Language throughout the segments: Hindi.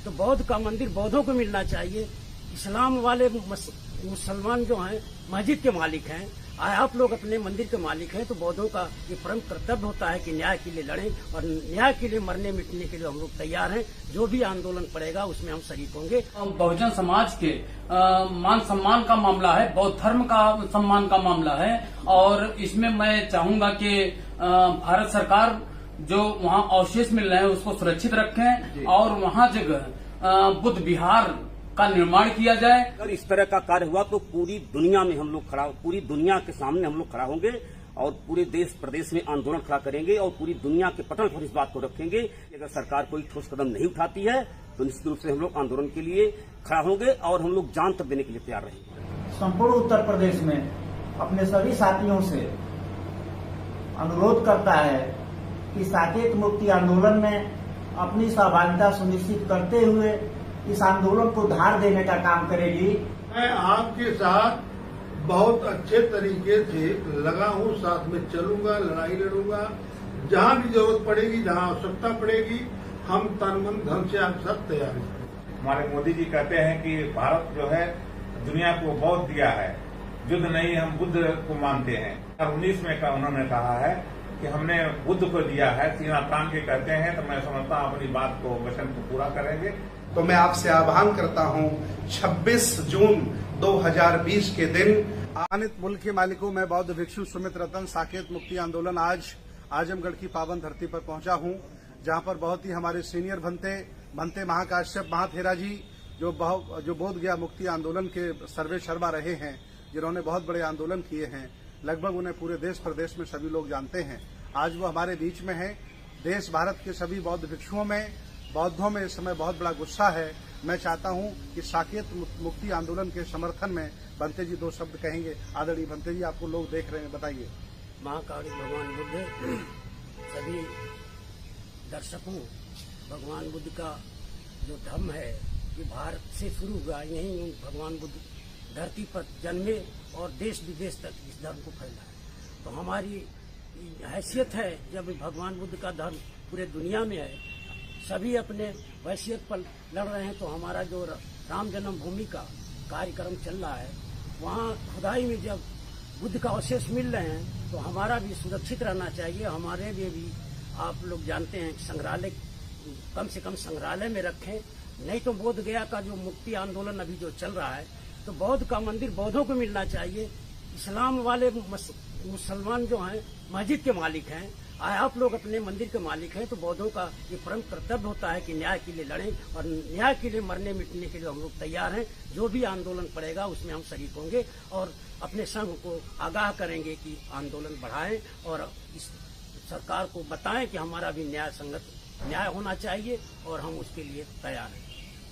तो बौद्ध का मंदिर बौद्धों को मिलना चाहिए। इस्लाम वाले मुसलमान जो हैं मस्जिद के मालिक हैं, आप लोग अपने मंदिर के मालिक हैं, तो बौद्धों का ये परम कर्तव्य होता है कि न्याय के लिए लड़ें, और न्याय के लिए मरने मिटने के लिए हम लोग तैयार हैं। जो भी आंदोलन पड़ेगा उसमें हम शरीक होंगे। बहुजन समाज के मान सम्मान का मामला है, बौद्ध धर्म का सम्मान का मामला है, और इसमें मैं चाहूंगा कि भारत सरकार जो वहाँ अवशेष मिल रहे हैं उसको सुरक्षित रखें और वहाँ जगह बुद्ध विहार का निर्माण किया जाए। अगर इस तरह का कार्य हुआ तो पूरी दुनिया में हम लोग पूरी दुनिया के सामने हम लोग खड़ा होंगे और पूरे देश प्रदेश में आंदोलन खड़ा करेंगे और पूरी दुनिया के पटल पर इस बात को रखेंगे। अगर सरकार कोई ठोस कदम नहीं उठाती है तो निश्चित रूप से हम लोग आंदोलन के लिए खड़ा होंगे और हम लोग जान तक देने के लिए तैयार रहेंगे। संपूर्ण उत्तर प्रदेश में अपने सभी साथियों से अनुरोध करता है कि साकेत मुक्ति आंदोलन में अपनी सहभागिता सुनिश्चित करते हुए इस आंदोलन को धार देने का काम करेगी। मैं आपके साथ बहुत अच्छे तरीके से लगा हूँ, साथ में चलूंगा, लड़ाई लड़ूंगा, जहाँ भी जरूरत पड़ेगी, जहाँ आवश्यकता पड़ेगी, हम तन मन धन से आप सब तैयार हैं। हमारे मोदी जी कहते हैं कि भारत जो है दुनिया को बौद्ध दिया है, युद्ध नहीं, हम बुद्ध को मानते हैं। 19 में उन्होंने कहा है कि हमने बुद्ध को दिया है, सीना तान के कहते हैं, तो मैं समझता हूँ अपनी बात को वचन को पूरा करेंगे। तो मैं आपसे आह्वान करता हूं 26 जून 2020 के दिन आनित मुल्क के मालिकों में बौद्ध भिक्षु सुमित रतन साकेत मुक्ति आंदोलन आज आजमगढ़ की पावन धरती पर पहुंचा हूं, जहां पर बहुत ही हमारे सीनियर भंते महाकाश्यप महाथेरा जी जो बोध गया मुक्ति आंदोलन के सर्वे शर्मा रहे हैं, जिन्होंने बहुत बड़े आंदोलन किए हैं, लगभग उन्हें पूरे देश प्रदेश में सभी लोग जानते हैं। आज वो हमारे बीच में है। देश भारत के सभी बौद्ध भिक्षुओं में, बौद्धों में इस समय बहुत बड़ा गुस्सा है। मैं चाहता हूं कि साकेत मुक्ति आंदोलन के समर्थन में भंते जी 2 शब्द कहेंगे। आदरणीय भंते जी, आपको लोग देख रहे हैं, बताइए। महाकाल भगवान बुद्ध सभी दर्शकों, भगवान बुद्ध का जो धर्म है ये भारत से शुरू हुआ, यहीं भगवान बुद्ध धरती पर जन्मे और देश विदेश तक इस धर्म को फैलाए। तो हमारी हैसियत है, जब भगवान बुद्ध का धर्म पूरे दुनिया में है, सभी अपने हैसियत पर लड़ रहे हैं, तो हमारा जो राम जन्मभूमि का कार्यक्रम चल रहा है, वहाँ खुदाई में जब बुद्ध का अवशेष मिल रहे हैं तो हमारा भी सुरक्षित रहना चाहिए। हमारे लिए भी आप लोग जानते हैं संग्रहालय, कम से कम संग्रहालय में रखें, नहीं तो बोध गया का जो मुक्ति आंदोलन अभी जो चल रहा है, तो बौद्ध का मंदिर बौद्धों को मिलना चाहिए। इस्लाम वाले मुसलमान जो हैं मस्जिद के मालिक हैं, आप लोग अपने मंदिर के मालिक हैं, तो बौद्धों का ये परम कर्तव्य होता है कि न्याय के लिए लड़ें, और न्याय के लिए मरने मिटने के लिए हम लोग तैयार हैं। जो भी आंदोलन पड़ेगा उसमें हम शरीक होंगे और अपने संघ को आगाह करेंगे कि आंदोलन बढ़ाएं और इस सरकार को बताएं कि हमारा भी न्याय संगत न्याय होना चाहिए और हम उसके लिए तैयार हैं।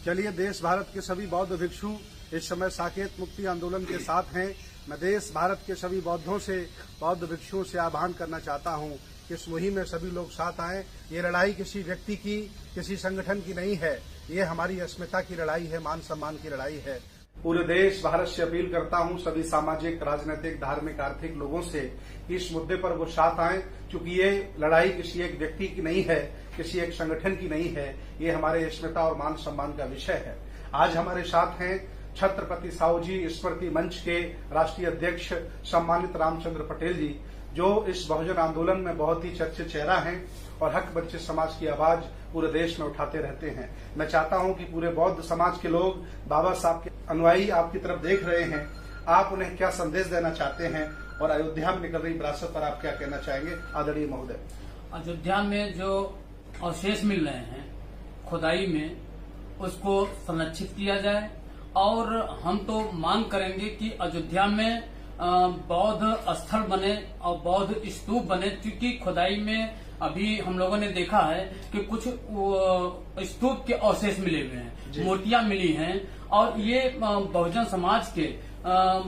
चलिए, देश भारत के सभी बौद्ध भिक्षु इस समय साकेत मुक्ति आंदोलन के साथ हैं। मैं देश भारत के सभी बौद्धों से, बौद्ध भिक्षुओं से आह्वान करना चाहता हूं कि इस मुहिम में सभी लोग साथ आएं। ये लड़ाई किसी व्यक्ति की, किसी संगठन की नहीं है, ये हमारी अस्मिता की लड़ाई है, मान सम्मान की लड़ाई है। पूरे देश भारत से अपील करता हूं सभी सामाजिक, राजनीतिक, धार्मिक, आर्थिक लोगों से इस मुद्दे पर वो साथ आएं, क्योंकि ये लड़ाई किसी एक व्यक्ति की नहीं है, किसी एक संगठन की नहीं है, ये हमारे अस्मिता और मान सम्मान का विषय है। आज हमारे साथ हैं छत्रपति साहू जी स्मृति मंच के राष्ट्रीय अध्यक्ष सम्मानित रामचंद्र पटेल जी, जो इस बहुजन आंदोलन में बहुत ही चर्चित चेहरा हैं और हक वंचित समाज की आवाज पूरे देश में उठाते रहते हैं। मैं चाहता हूं कि पूरे बौद्ध समाज के लोग, बाबा साहब के अनुयायी आपकी तरफ देख रहे हैं, आप उन्हें क्या संदेश देना चाहते हैं और अयोध्या में निकल रही विरासत पर आप क्या कहना चाहेंगे, आदरणीय महोदय? अयोध्या में जो अवशेष मिल रहे हैं खुदाई में, उसको संरक्षित किया जाए और हम तो मांग करेंगे कि अयोध्या में बौद्ध स्थल बने और बौद्ध स्तूप बने, क्योंकि खुदाई में अभी हम लोगों ने देखा है कि कुछ स्तूप के अवशेष मिले हुए हैं, मूर्तियां मिली हैं, और ये बहुजन समाज के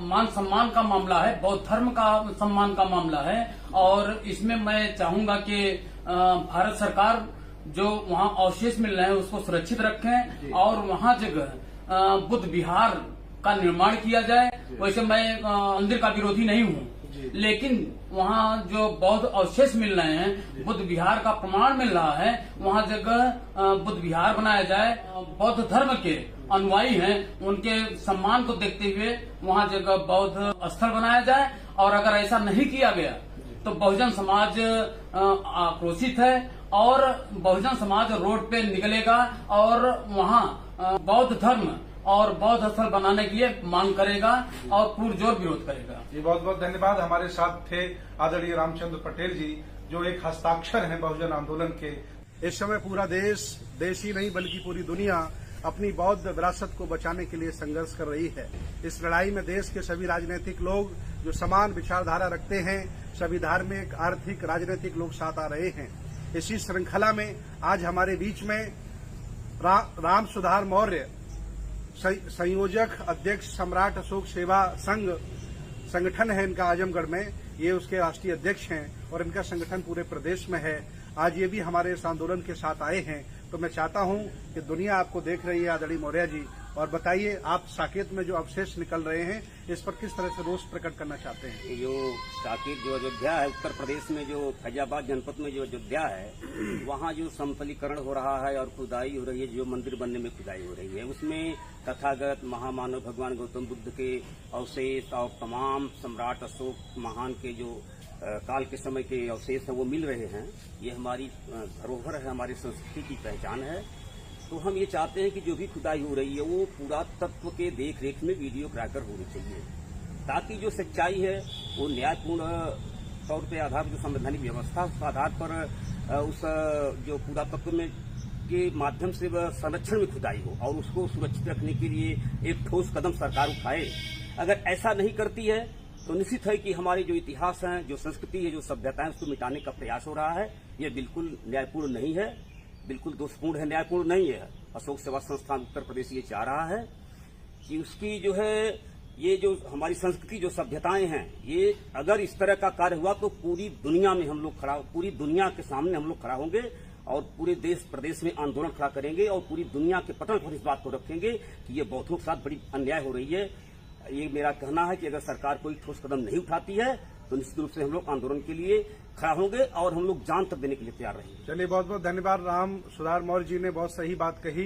मान सम्मान का मामला है, बौद्ध धर्म का सम्मान का मामला है। और इसमें मैं चाहूंगा कि भारत सरकार जो वहाँ अवशेष मिल रहे हैं उसको सुरक्षित रखें और वहाँ जगह बुद्ध विहार का निर्माण किया जाए। वैसे मैं मंदिर का विरोधी नहीं हूँ, लेकिन वहाँ जो बौद्ध अवशेष मिल रहे हैं, बुद्ध विहार का प्रमाण मिल रहा है, वहाँ जगह बुद्ध विहार बनाया जाए। बौद्ध धर्म के अनुयायी हैं, उनके सम्मान को देखते हुए वहाँ जगह बौद्ध स्थल बनाया जाए। और अगर ऐसा नहीं किया गया तो बहुजन समाज आक्रोशित है और बहुजन समाज रोड पे निकलेगा और वहाँ बौद्ध धर्म और बौद्ध स्थल बनाने के लिए मांग करेगा और पुरजोर विरोध करेगा। जी बहुत बहुत धन्यवाद। हमारे साथ थे आदरणीय रामचंद्र पटेल जी, जो एक हस्ताक्षर हैं बहुजन आंदोलन के। इस समय पूरा देश ही नहीं बल्कि पूरी दुनिया अपनी बौद्ध विरासत को बचाने के लिए संघर्ष कर रही है। इस लड़ाई में देश के सभी राजनीतिक लोग जो समान विचारधारा रखते हैं, सभी धार्मिक, आर्थिक, राजनीतिक लोग साथ आ रहे हैं। इसी श्रृंखला में आज हमारे बीच में राम सुधार मौर्य, संयोजक अध्यक्ष सम्राट अशोक सेवा संघ संगठन है इनका आजमगढ़ में, ये उसके राष्ट्रीय अध्यक्ष हैं और इनका संगठन पूरे प्रदेश में है। आज ये भी हमारे इस आंदोलन के साथ आए हैं। तो मैं चाहता हूं कि दुनिया आपको देख रही है आदरणीय मौर्य जी, और बताइए आप साकेत में जो अवशेष निकल रहे हैं इस पर किस तरह से रोष प्रकट करना चाहते हैं? ये जो साकेत जो अयोध्या है, उत्तर प्रदेश में जो फैजाबाद जनपद में जो अयोध्या है, वहाँ जो समतलीकरण हो रहा है और खुदाई हो रही है, जो मंदिर बनने में खुदाई हो रही है, उसमें तथागत महामानव भगवान गौतम बुद्ध के अवशेष और तमाम सम्राट अशोक महान के जो काल के समय के अवशेष है वो मिल रहे हैं। ये हमारी धरोहर है, हमारी संस्कृति की पहचान है। तो हम ये चाहते हैं कि जो भी खुदाई हो रही है वो पुरातत्व के देख रेख में वीडियो क्रैकर होनी चाहिए, ताकि जो सच्चाई है वो न्यायपूर्ण तौर पर आधार जो संवैधानिक व्यवस्था उसके आधार पर उस जो पुरातत्व में के माध्यम से वह संरक्षण में खुदाई हो और उसको सुरक्षित रखने के लिए एक ठोस कदम सरकार उठाए। अगर ऐसा नहीं करती है तो निश्चित है कि हमारे जो इतिहास है, जो संस्कृति है, जो सभ्यता है, उसको मिटाने का प्रयास हो रहा है। ये बिल्कुल न्यायपूर्ण नहीं है, बिल्कुल दोषपूर्ण है, न्यायपूर्ण नहीं है। अशोक सेवा संस्थान उत्तर प्रदेश ये चाह रहा है कि उसकी जो है ये जो हमारी संस्कृति, जो सभ्यताएं हैं, ये अगर इस तरह का कार्य हुआ तो पूरी दुनिया में हम लोग पूरी दुनिया के सामने हम लोग खड़ा होंगे और पूरे देश प्रदेश में आंदोलन खड़ा करेंगे और पूरी दुनिया के पटल पर इस बात को रखेंगे कि ये बौद्धों के साथ बड़ी अन्याय हो रही है। ये मेरा कहना है कि अगर सरकार कोई ठोस कदम नहीं उठाती है तो निश्चित रूप से हम लोग आंदोलन के लिए खड़ा होंगे और हम लोग जान तक देने के लिए तैयार रहेंगे। चलिए बहुत बहुत धन्यवाद। राम सुधार मौर्य जी ने बहुत सही बात कही।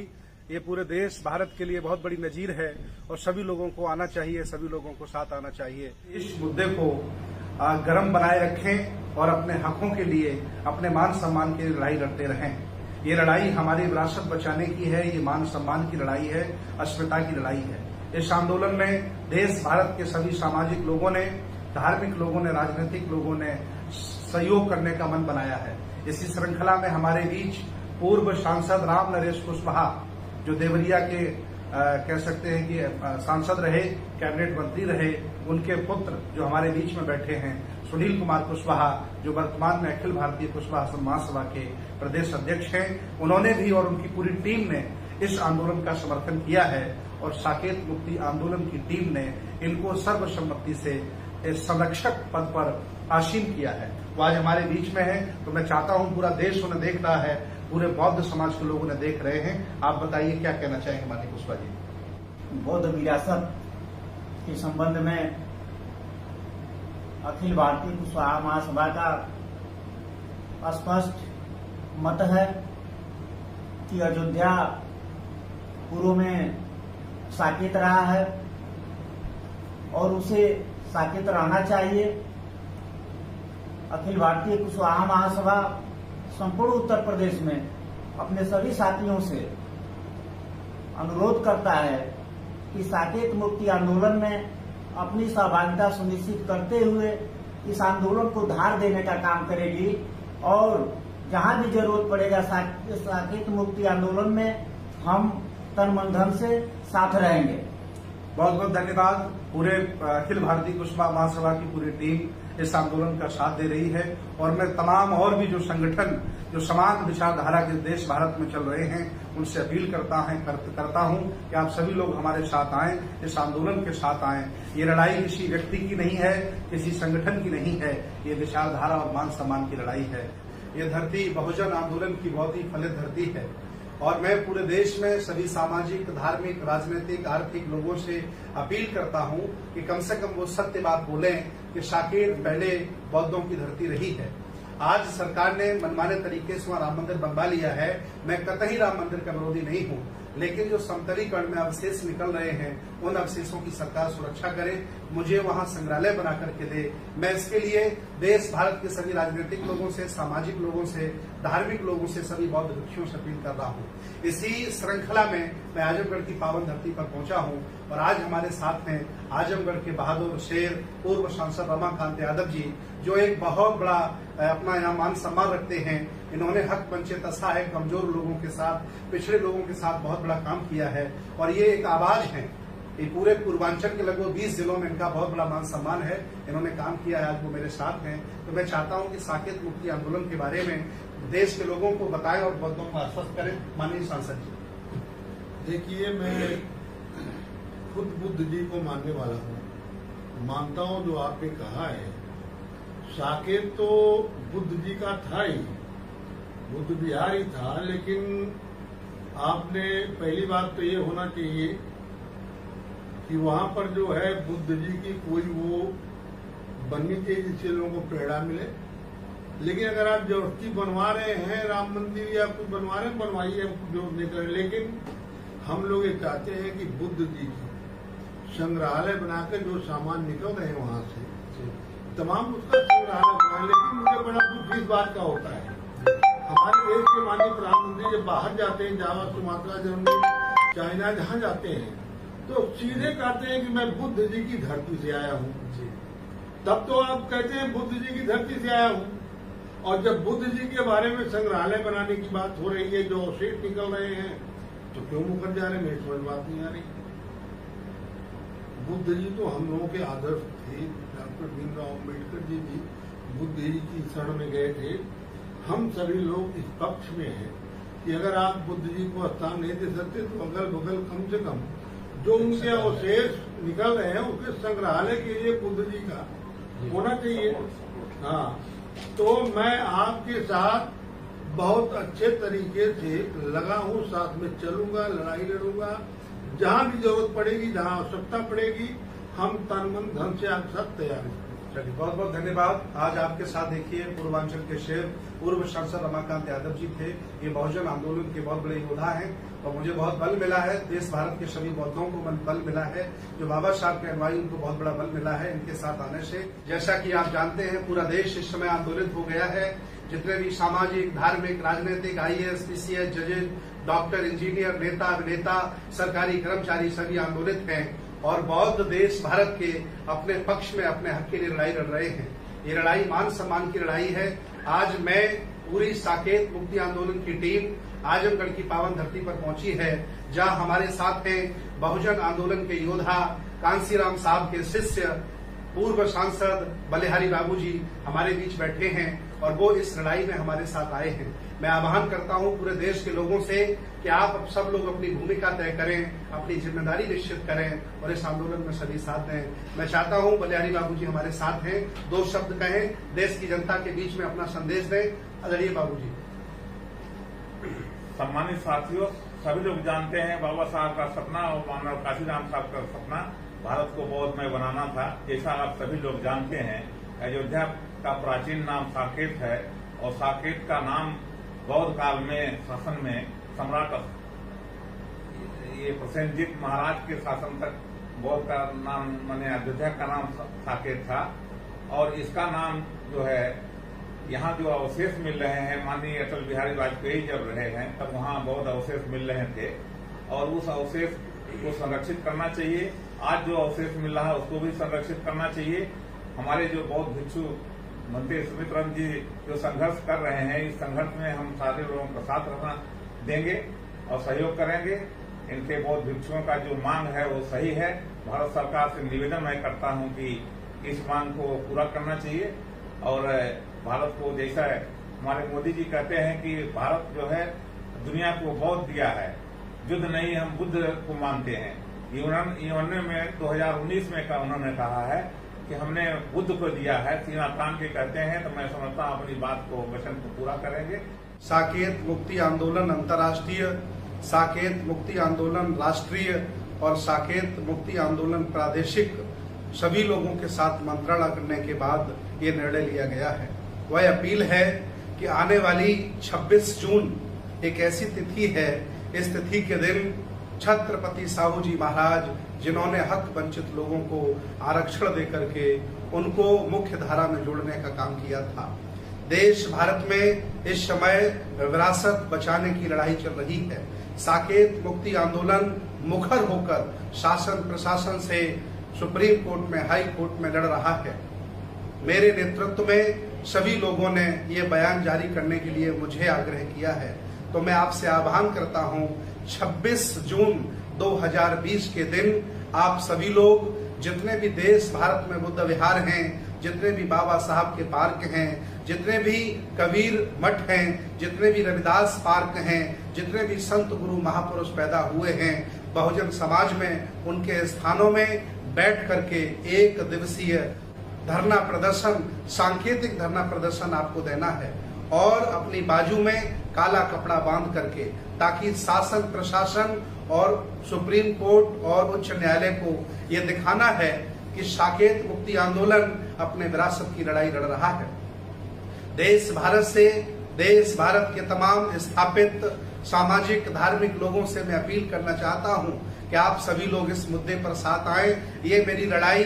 ये पूरे देश भारत के लिए बहुत बड़ी नजीर है और सभी लोगों को आना चाहिए, सभी लोगों को साथ आना चाहिए। इस मुद्दे को गर्म बनाए रखें और अपने हकों के लिए, अपने मान सम्मान की लड़ाई लड़ते रहें। ये लड़ाई हमारी विरासत बचाने की है, ये मान सम्मान की लड़ाई है, अस्मिता की लड़ाई है। इस आंदोलन में देश भारत के सभी सामाजिक लोगों ने, धार्मिक लोगों ने, राजनीतिक लोगों ने सहयोग करने का मन बनाया है। इसी श्रृंखला में हमारे बीच पूर्व सांसद राम नरेश कुशवाहा, जो देवरिया के कह सकते हैं कि सांसद रहे, कैबिनेट मंत्री रहे, उनके पुत्र जो हमारे बीच में बैठे हैं, सुनील कुमार कुशवाहा, जो वर्तमान में अखिल भारतीय कुशवाहा सम्मान सभा के प्रदेश अध्यक्ष हैं, उन्होंने भी और उनकी पूरी टीम ने इस आंदोलन का समर्थन किया है और साकेत मुक्ति आंदोलन की टीम ने इनको सर्वसम्मति से संरक्षक पद पर आसीन किया है। वो आज हमारे बीच में है। तो मैं चाहता हूं पूरा देश उन्हें देख रहा है, पूरे बौद्ध समाज के लोग उन्हें देख रहे हैं। आप बताइए क्या कहना चाहेंगे माननीय कुशवाहा जी? बौद्ध विरासत के संबंध में अखिल भारतीय कुशवाहा महासभा का स्पष्ट मत है कि अयोध्या पूर्व में साकेत रहा है और उसे साकेत रहना चाहिए। अखिल भारतीय कुशवाहा महासभा संपूर्ण उत्तर प्रदेश में अपने सभी साथियों से अनुरोध करता है कि साकेत मुक्ति आंदोलन में अपनी सहभागिता सुनिश्चित करते हुए इस आंदोलन को धार देने का काम करेगी और जहां भी जरूरत पड़ेगा साकेत मुक्ति आंदोलन में हम तन मन धन से साथ रहेंगे। बहुत बहुत धन्यवाद। पूरे अखिल भारतीय कुशवाहा महासभा की पूरी टीम इस आंदोलन का साथ दे रही है और मैं तमाम और भी जो संगठन जो समान विचारधारा के देश भारत में चल रहे हैं उनसे अपील करता हूं कि आप सभी लोग हमारे साथ आएं, इस आंदोलन के साथ आएं। ये लड़ाई किसी व्यक्ति की नहीं है, किसी संगठन की नहीं है, ये विचारधारा और मान सम्मान की लड़ाई है। ये धरती बहुजन आंदोलन की बहुत ही फलित धरती है। और मैं पूरे देश में सभी सामाजिक, धार्मिक, राजनीतिक, आर्थिक लोगों से अपील करता हूं कि कम से कम वो सत्य बात बोलें कि साकेत पहले बौद्धों की धरती रही है। आज सरकार ने मनमाने तरीके से वहां राम मंदिर बनवा लिया है। मैं कतई राम मंदिर का विरोधी नहीं हूं, लेकिन जो समतलीकरण में अवशेष निकल रहे हैं उन अवशेषों की सरकार सुरक्षा करे, मुझे वहां संग्रहालय बना करके दे। मैं इसके लिए देश भारत के सभी राजनीतिक लोगों से, सामाजिक लोगों से, धार्मिक लोगों से, सभी बौद्ध भिक्षुओं से अपील कर रहा हूं। इसी श्रृंखला में मैं आजमगढ़ की पावन धरती पर पहुंचा हूं और आज हमारे साथ हैं आजमगढ़ के बहादुर शेर पूर्व सांसद रमाकांत यादव जी, जो एक बहुत बड़ा अपना यहाँ मान सम्मान रखते हैं। इन्होंने हक वंचित असहाय कमजोर लोगों के साथ, पिछड़े लोगों के साथ बहुत बड़ा काम किया है और ये एक आवाज है। ये पूरे पूर्वांचल के लगभग 20 जिलों में इनका बहुत बड़ा मान सम्मान है। इन्होंने काम किया है, आज वो मेरे साथ हैं। तो मैं चाहता हूं कि साकेत मुक्ति आंदोलन के बारे में देश के लोगों को बताएं और बौद्धों को आश्वस्त करें। माननीय सांसद जी। देखिए, मैं खुद बुद्ध जी को मानने वाला हूँ, मानता हूँ जो आपने कहा है। साकेत तो बुद्ध जी का था ही, बुद्ध विहार ही था, लेकिन आपने पहली बात तो ये होना चाहिए कि वहां पर जो है बुद्ध जी की कोई वो बननी चाहिए जिससे लोगों को प्रेरणा मिले। लेकिन अगर आप जबरदस्ती बनवा रहे हैं राम मंदिर या कुछ बनवा रहे हैं, बनवाइए, हम जोर नहीं करें। लेकिन हम लोग ये चाहते हैं कि बुद्ध जी की संग्रहालय बनाकर जो सामान निकल रहे हैं वहां से तमाम उसका संग्रहालय बनाए। लेकिन मुझे बड़ा दुख इस बात का होता है, हमारे देश के माननीय प्रधानमंत्री जब बाहर जाते हैं, जावा, सुमात्रा, जर्मनी, चाइना, जहां जाते हैं तो सीधे कहते हैं कि मैं बुद्ध जी की धरती से आया हूँ। तब तो आप कहते हैं बुद्ध जी की धरती से आया हूँ, और जब बुद्ध जी के बारे में संग्रहालय बनाने की बात हो रही है, जो अवशेष निकल रहे हैं, तो क्यों मुकर जा रहे हैं? मेरी समझ बात नहीं आ रही। बुद्ध जी तो हम लोगों के आदर्श थे। डॉक्टर भीमराव अम्बेडकर जी भी बुद्ध जी की शरण में गए थे। हम सभी लोग इस पक्ष में हैं कि अगर आप बुद्ध जी को स्थान नहीं दे सकते तो अगल बगल कम से कम जो उनके अवशेष निकल रहे हैं उसके संग्रहालय के लिए बुद्ध जी का होना चाहिए। हाँ, तो मैं आपके साथ बहुत अच्छे तरीके से लगा हूँ, साथ में चलूंगा, लड़ाई लड़ूंगा, जहां भी जरूरत पड़ेगी, जहां आवश्यकता पड़ेगी, हम तन मन धन से आपके साथ तैयार हैं। चलिए, बहुत बहुत धन्यवाद। आज आपके साथ देखिए पूर्वांचल के शेर पूर्व सांसद रमाकांत यादव जी थे। ये बहुजन आंदोलन के बहुत बड़े योद्धा हैं और मुझे बहुत बल मिला है, देश भारत के सभी बौद्धों को बल मिला है, जो बाबा साहब के अनुयायी उनको बहुत बड़ा बल मिला है इनके साथ आने से। जैसा कि आप जानते हैं पूरा देश इस समय आंदोलित हो गया है। जितने भी सामाजिक, धार्मिक, राजनीतिक, IAS, PCS, जजेज, डॉक्टर, इंजीनियर, नेता, अभिनेता, सरकारी कर्मचारी सभी आंदोलित हैं और बौद्ध देश भारत के अपने पक्ष में अपने हक के लिए लड़ाई लड़ रहे हैं। ये लड़ाई मान सम्मान की लड़ाई है। आज मैं पूरी साकेत मुक्ति आंदोलन की टीम आजमगढ़ की पावन धरती पर पहुंची है, जहां हमारे साथ हैं बहुजन आंदोलन के योद्धा कांसीराम साहब के शिष्य पूर्व सांसद बलिहारी बाबू जी हमारे बीच बैठे हैं और वो इस लड़ाई में हमारे साथ आए हैं। मैं आह्वान करता हूं पूरे देश के लोगों से कि आप सब लोग अपनी भूमिका तय करें, अपनी जिम्मेदारी निश्चित करें और इस आंदोलन में सभी साथ दें। मैं चाहता हूं बलिहारी बाबू जी हमारे साथ हैं, 2 शब्द कहें, देश की जनता के बीच में अपना संदेश दें। आदरणीय बाबू जी। सम्मानित साथियों, सभी लोग जानते हैं बाबा साहब का सपना और मानव काशीराम साहब का सपना भारत को बौद्धमय बनाना था। ऐसा आप सभी लोग जानते हैं। अयोध्या का प्राचीन नाम साकेत है और साकेत का नाम बौद्ध काल में शासन में सम्राट ये प्रसेनजीत महाराज के शासन तक बौद्ध का नाम माने अयोध्या का नाम साकेत था। और इसका नाम जो है यहाँ जो अवशेष मिल रहे हैं, माननीय अटल बिहारी वाजपेयी जब रहे हैं तब वहाँ बौद्ध अवशेष मिल रहे थे और उस अवशेष को संरक्षित करना चाहिए। आज जो अवशेष मिल रहा है उसको भी संरक्षित करना चाहिए। हमारे जो बौद्ध भिक्षु मंत्री सुमित्रन जी जो संघर्ष कर रहे हैं, इस संघर्ष में हम सारे लोगों का साथ रहना देंगे और सहयोग करेंगे। इनके बौद्ध भिक्षुओं का जो मांग है वो सही है। भारत सरकार से निवेदन मैं करता हूं कि इस मांग को पूरा करना चाहिए और भारत को, जैसा हमारे मोदी जी कहते हैं कि भारत जो है दुनिया को बौद्ध दिया है, युद्ध नहीं हम बुद्ध को मानते हैं। यूएन में 2019 में उन्होंने कहा है कि हमने बुद्ध को दिया है, सीना तान के कहते हैं। तो मैं समझता हूं अपनी बात को, वचन को पूरा करेंगे। साकेत मुक्ति आंदोलन अंतर्राष्ट्रीय, साकेत मुक्ति आंदोलन राष्ट्रीय और साकेत मुक्ति आंदोलन प्रादेशिक सभी लोगों के साथ मंत्रणा करने के बाद ये निर्णय लिया गया है। वह अपील है कि आने वाली 26 जून एक ऐसी तिथि है, इस तिथि के दिन छत्रपति साहू जी महाराज जिन्होंने हक वंचित लोगों को आरक्षण देकर के उनको मुख्य धारा में जोड़ने का काम किया था। देश भारत में इस समय विरासत बचाने की लड़ाई चल रही है। साकेत मुक्ति आंदोलन मुखर होकर शासन प्रशासन से सुप्रीम कोर्ट में, हाई कोर्ट में लड़ रहा है। मेरे नेतृत्व में सभी लोगों ने ये बयान जारी करने के लिए मुझे आग्रह किया है, तो मैं आपसे आह्वान करता हूं 26 जून 2020 के दिन आप सभी लोग जितने भी देश भारत में बुद्ध विहार हैं, जितने भी बाबा साहब के पार्क हैं, जितने भी कबीर मठ हैं, जितने भी रविदास पार्क हैं, जितने भी संत गुरु महापुरुष पैदा हुए हैं, बहुजन समाज में उनके स्थानों में बैठ करके एक दिवसीय धरना प्रदर्शन, सांकेतिक धरना प्रदर्शन आपको देना है और अपनी बाजू में काला कपड़ा बांध करके, ताकि शासन प्रशासन और सुप्रीम कोर्ट और उच्च न्यायालय को यह दिखाना है कि साकेत मुक्ति आंदोलन अपने विरासत की लड़ाई लड़ रहा है। देश भारत के तमाम स्थापित सामाजिक धार्मिक लोगों से मैं अपील करना चाहता हूं कि आप सभी लोग इस मुद्दे पर साथ आए। ये मेरी लड़ाई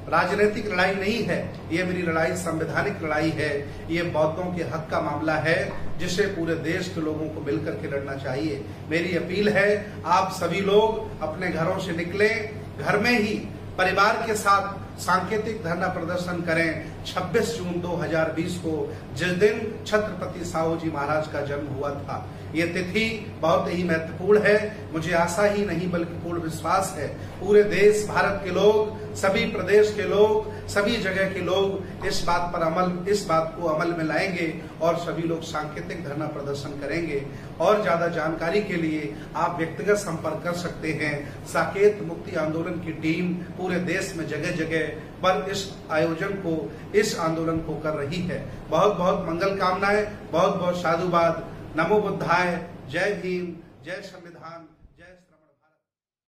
राजनीतिक लड़ाई नहीं है, ये मेरी लड़ाई संवैधानिक लड़ाई है। ये बौद्धों के हक का मामला है जिसे पूरे देश के लोगों को मिलकर के लड़ना चाहिए। मेरी अपील है आप सभी लोग अपने घरों से निकलें, घर में ही परिवार के साथ सांकेतिक धरना प्रदर्शन करें 26 जून 2020 को, जिस दिन छत्रपति साहू जी महाराज का जन्म हुआ था। ये तिथि बहुत ही महत्वपूर्ण है। मुझे आशा ही नहीं बल्कि पूर्ण विश्वास है पूरे देश भारत के लोग, सभी प्रदेश के लोग, सभी जगह के लोग इस बात को अमल में लाएंगे और सभी लोग सांकेतिक धरना प्रदर्शन करेंगे। और ज्यादा जानकारी के लिए आप व्यक्तिगत संपर्क कर सकते हैं। साकेत मुक्ति आंदोलन की टीम पूरे देश में जगह जगह पर इस आंदोलन को कर रही है। बहुत बहुत मंगल कामनाएं, बहुत बहुत साधुवाद। नमो बुद्धाय। जय भीम, जय संविधान।